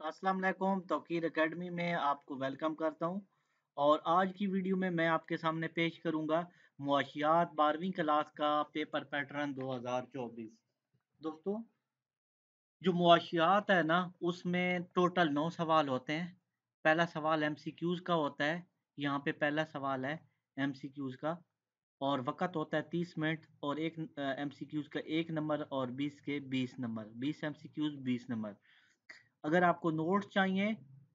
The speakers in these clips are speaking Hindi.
अस्सलाम वालेकुम तौकीर एकेडमी में आपको वेलकम करता हूँ। और आज की वीडियो में मैं आपके सामने पेश करूँगा मुआशियात 12वीं क्लास का पेपर पैटर्न 2024। दोस्तों, जो मुआशियात है ना, उसमें टोटल 9 सवाल होते हैं। पहला सवाल एमसीक्यूज़ का होता है। यहाँ पे पहला सवाल है एमसीक्यूज़ का, और वक़्त होता है 30 मिनट, और एक एमसीक्यूज़ का 1 नंबर और 20 के 20 नंबर, 20 एमसीक्यूज़ 20 नंबर। अगर आपको नोट्स चाहिए,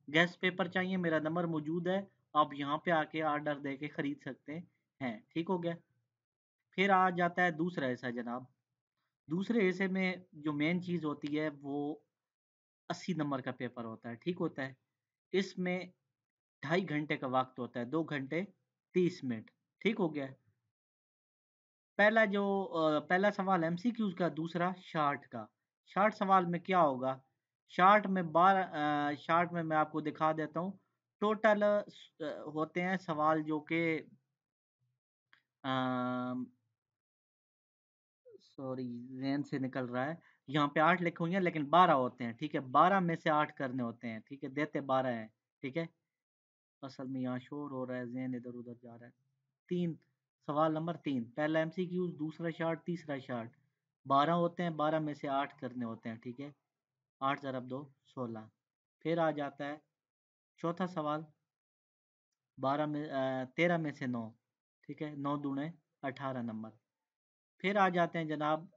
गेस्ट पेपर चाहिए, मेरा नंबर मौजूद है। आप यहाँ पे आके ऑर्डर देके खरीद सकते हैं। ठीक हो गया? फिर आ जाता है दूसरा हिस्सा जनाब। दूसरे हिस्से में जो मेन चीज़ होती है वो 80 नंबर का पेपर होता है। ठीक होता है? इसमें 2.5 घंटे का वक़्त होता है, 2 घंटे 30 मिनट। ठीक हो गया? पहला सवाल एमसीक्यूज़ का, दूसरा शॉर्ट का। शॉर्ट सवाल में क्या होगा? शॉर्ट में मैं आपको दिखा देता हूँ। टोटल होते हैं सवाल जो कि अ, सॉरी, ज़हन से निकल रहा है। यहाँ पे 8 लिखे हुए हैं लेकिन 12 होते हैं, ठीक है? 12 में से 8 करने होते हैं, ठीक है? देते 12 हैं, ठीक है? असल में यहाँ शोर हो रहा है, ज़हन इधर-उधर जा रहा है। 3, सवाल नंबर 3, पहला एमसीक्यू, दूसरा शॉर्ट, तीसरा शॉर्ट। 12 होते हैं, 12 में से 8 करने होते हैं, ठीक है? 8 ज़रब 2 16। फिर आ जाता है चौथा सवाल, 13 में से 9, ठीक है? 9 दूने 18 नंबर। फिर आ जाते हैं जनाब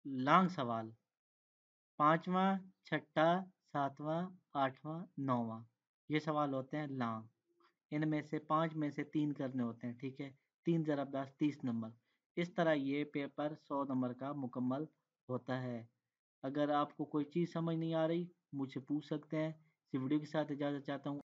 लॉन्ग सवाल, 5वां, छठा, 7वां, 8वां, 9वां। ये सवाल होते हैं लॉन्ग। इनमें से 5 में से 3 करने होते हैं, ठीक है? 3 ज़रब 10 30 नंबर। इस तरह ये पेपर 100 नंबर का मुकम्मल होता है। अगर आपको कोई चीज़ समझ नहीं आ रही, मुझसे पूछ सकते हैं। इस वीडियो के साथ इजाज़त चाहता हूँ।